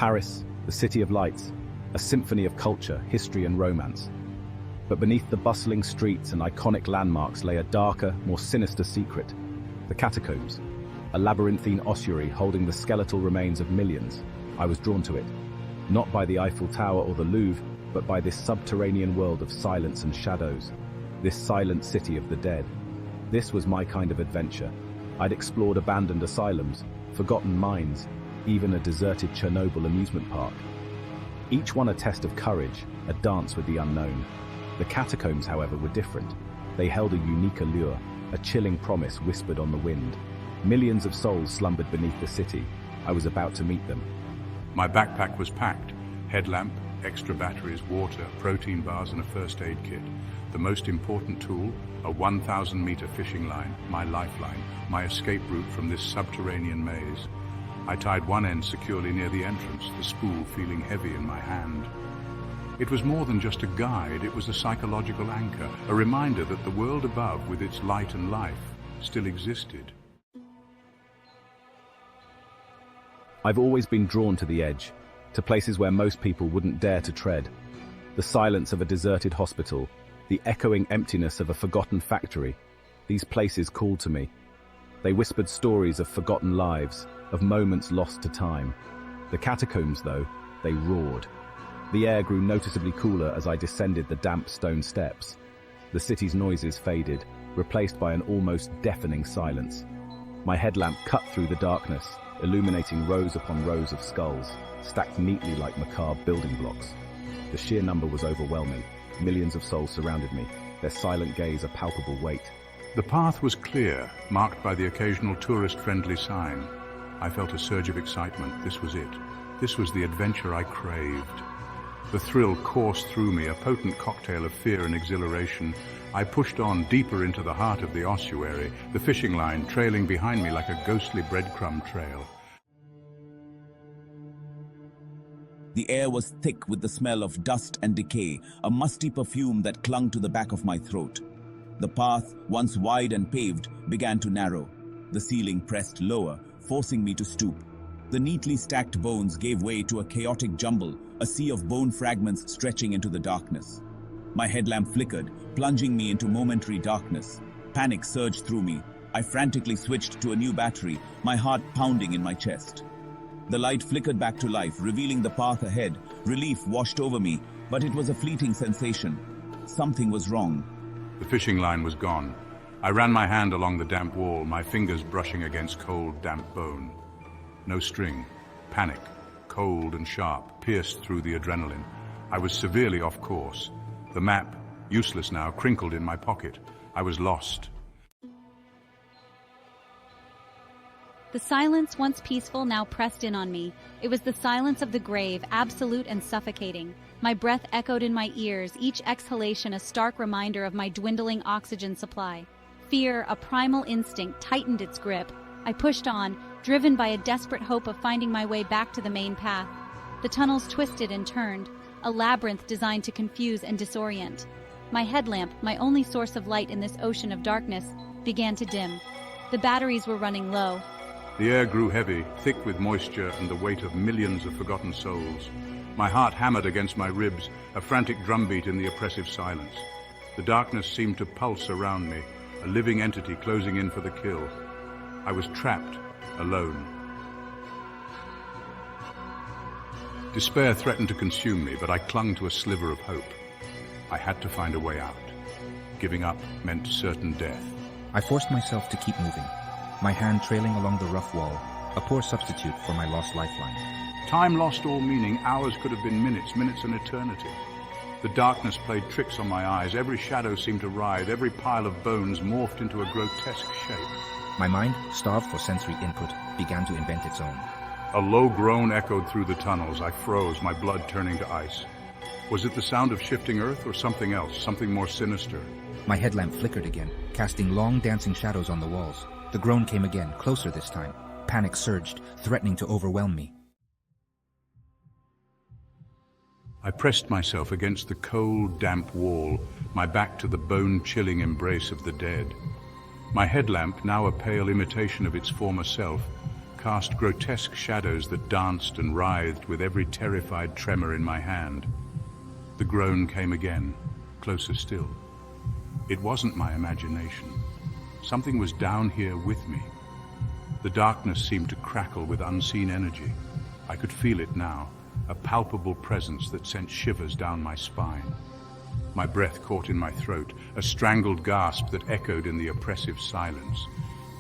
Paris, the City of Lights, a symphony of culture, history and romance. But beneath the bustling streets and iconic landmarks lay a darker, more sinister secret. The catacombs, a labyrinthine ossuary holding the skeletal remains of millions. I was drawn to it, not by the Eiffel Tower or the Louvre, but by this subterranean world of silence and shadows, this silent city of the dead. This was my kind of adventure. I'd explored abandoned asylums, forgotten mines, even a deserted Chernobyl amusement park. Each one a test of courage, a dance with the unknown. The catacombs, however, were different. They held a unique allure, a chilling promise whispered on the wind. Millions of souls slumbered beneath the city. I was about to meet them. My backpack was packed. Headlamp, extra batteries, water, protein bars and a first aid kit. The most important tool, a 1,000-meter fishing line, my lifeline, my escape route from this subterranean maze. I tied one end securely near the entrance, the spool feeling heavy in my hand. It was more than just a guide, it was a psychological anchor, a reminder that the world above, with its light and life, still existed. I've always been drawn to the edge, to places where most people wouldn't dare to tread. The silence of a deserted hospital, the echoing emptiness of a forgotten factory. These places called to me. They whispered stories of forgotten lives, of moments lost to time. The catacombs, though, they roared. The air grew noticeably cooler as I descended the damp stone steps. The city's noises faded, replaced by an almost deafening silence. My headlamp cut through the darkness, illuminating rows upon rows of skulls, stacked neatly like macabre building blocks. The sheer number was overwhelming. Millions of souls surrounded me, their silent gaze a palpable weight. The path was clear, marked by the occasional tourist-friendly sign. I felt a surge of excitement. This was it. This was the adventure I craved. The thrill coursed through me, a potent cocktail of fear and exhilaration. I pushed on deeper into the heart of the ossuary, the fishing line trailing behind me like a ghostly breadcrumb trail. The air was thick with the smell of dust and decay, a musty perfume that clung to the back of my throat. The path, once wide and paved, began to narrow. The ceiling pressed lower, forcing me to stoop. The neatly stacked bones gave way to a chaotic jumble, a sea of bone fragments stretching into the darkness. My headlamp flickered, plunging me into momentary darkness. Panic surged through me. I frantically switched to a new battery, my heart pounding in my chest. The light flickered back to life, revealing the path ahead. Relief washed over me, but it was a fleeting sensation. Something was wrong. The fishing line was gone. I ran my hand along the damp wall, my fingers brushing against cold, damp bone. No string. Panic, cold and sharp, pierced through the adrenaline. I was severely off course. The map, useless now, crinkled in my pocket. I was lost. The silence, once peaceful, now pressed in on me. It was the silence of the grave, absolute and suffocating. My breath echoed in my ears, each exhalation a stark reminder of my dwindling oxygen supply. Fear, a primal instinct, tightened its grip. I pushed on, driven by a desperate hope of finding my way back to the main path. The tunnels twisted and turned, a labyrinth designed to confuse and disorient. My headlamp, my only source of light in this ocean of darkness, began to dim. The batteries were running low. The air grew heavy, thick with moisture and the weight of millions of forgotten souls. My heart hammered against my ribs, a frantic drumbeat in the oppressive silence. The darkness seemed to pulse around me, a living entity closing in for the kill. I was trapped, alone. Despair threatened to consume me, but I clung to a sliver of hope. I had to find a way out. Giving up meant certain death. I forced myself to keep moving, my hand trailing along the rough wall, a poor substitute for my lost lifeline. Time lost all meaning. Hours could have been minutes, minutes an eternity. The darkness played tricks on my eyes. Every shadow seemed to writhe. Every pile of bones morphed into a grotesque shape. My mind, starved for sensory input, began to invent its own. A low groan echoed through the tunnels. I froze, my blood turning to ice. Was it the sound of shifting earth or something else, something more sinister? My headlamp flickered again, casting long dancing shadows on the walls. The groan came again, closer this time. Panic surged, threatening to overwhelm me. I pressed myself against the cold, damp wall, my back to the bone-chilling embrace of the dead. My headlamp, now a pale imitation of its former self, cast grotesque shadows that danced and writhed with every terrified tremor in my hand. The groan came again, closer still. It wasn't my imagination. Something was down here with me. The darkness seemed to crackle with unseen energy. I could feel it now, a palpable presence that sent shivers down my spine. My breath caught in my throat, a strangled gasp that echoed in the oppressive silence.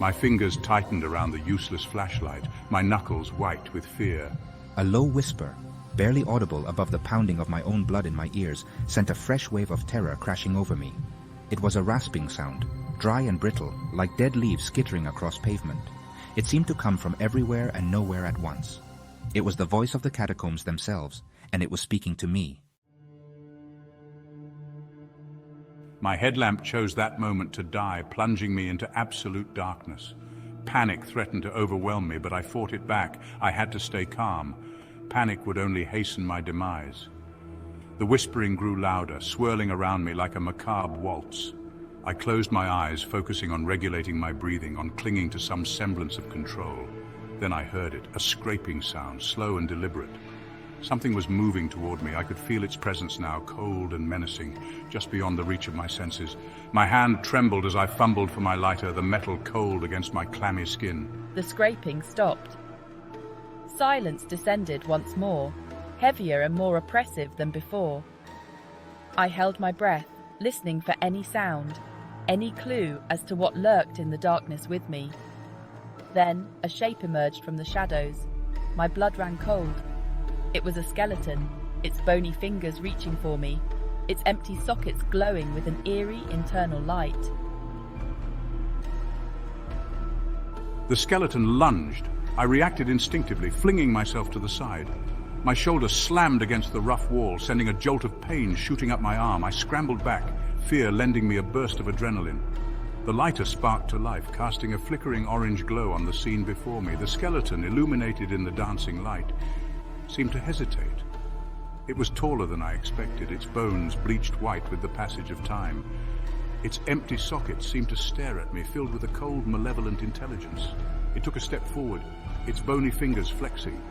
My fingers tightened around the useless flashlight, my knuckles white with fear. A low whisper, barely audible above the pounding of my own blood in my ears, sent a fresh wave of terror crashing over me. It was a rasping sound, dry and brittle, like dead leaves skittering across pavement. It seemed to come from everywhere and nowhere at once. It was the voice of the catacombs themselves, and it was speaking to me. My headlamp chose that moment to die, plunging me into absolute darkness. Panic threatened to overwhelm me, but I fought it back. I had to stay calm. Panic would only hasten my demise. The whispering grew louder, swirling around me like a macabre waltz. I closed my eyes, focusing on regulating my breathing, on clinging to some semblance of control. Then I heard it, a scraping sound, slow and deliberate. Something was moving toward me. I could feel its presence now, cold and menacing, just beyond the reach of my senses. My hand trembled as I fumbled for my lighter, the metal cold against my clammy skin. The scraping stopped. Silence descended once more, heavier and more oppressive than before. I held my breath, listening for any sound, any clue as to what lurked in the darkness with me. Then a shape emerged from the shadows. My blood ran cold. It was a skeleton, its bony fingers reaching for me, its empty sockets glowing with an eerie internal light. The skeleton lunged. I reacted instinctively, flinging myself to the side. My shoulder slammed against the rough wall, sending a jolt of pain shooting up my arm. I scrambled back, fear lending me a burst of adrenaline. The lighter sparked to life, casting a flickering orange glow on the scene before me. The skeleton, illuminated in the dancing light, seemed to hesitate. It was taller than I expected, its bones bleached white with the passage of time. Its empty sockets seemed to stare at me, filled with a cold, malevolent intelligence. It took a step forward, its bony fingers flexing.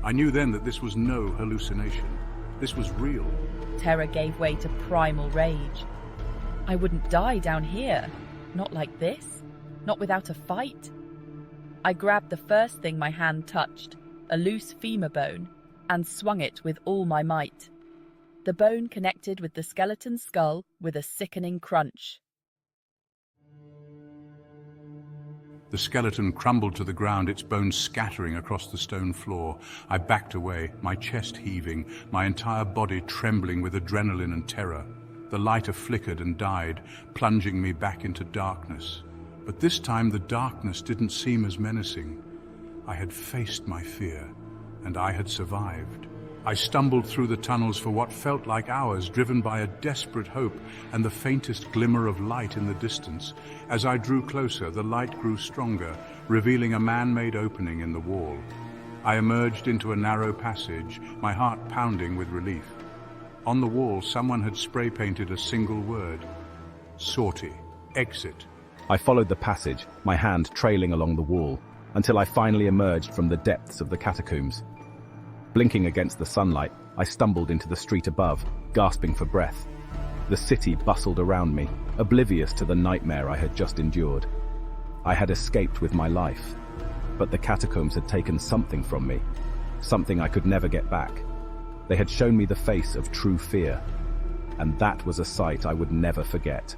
I knew then that this was no hallucination. This was real. Terror gave way to primal rage. I wouldn't die down here. Not like this. Not without a fight. I grabbed the first thing my hand touched, a loose femur bone, and swung it with all my might. The bone connected with the skeleton's skull with a sickening crunch. The skeleton crumbled to the ground, its bones scattering across the stone floor. I backed away, my chest heaving, my entire body trembling with adrenaline and terror. The lighter flickered and died, plunging me back into darkness. But this time the darkness didn't seem as menacing. I had faced my fear, and I had survived. I stumbled through the tunnels for what felt like hours, driven by a desperate hope and the faintest glimmer of light in the distance. As I drew closer, the light grew stronger, revealing a man-made opening in the wall. I emerged into a narrow passage, my heart pounding with relief. On the wall, someone had spray-painted a single word: Sortie, exit. I followed the passage, my hand trailing along the wall, until I finally emerged from the depths of the catacombs. Blinking against the sunlight, I stumbled into the street above, gasping for breath. The city bustled around me, oblivious to the nightmare I had just endured. I had escaped with my life, but the catacombs had taken something from me, something I could never get back. They had shown me the face of true fear, and that was a sight I would never forget.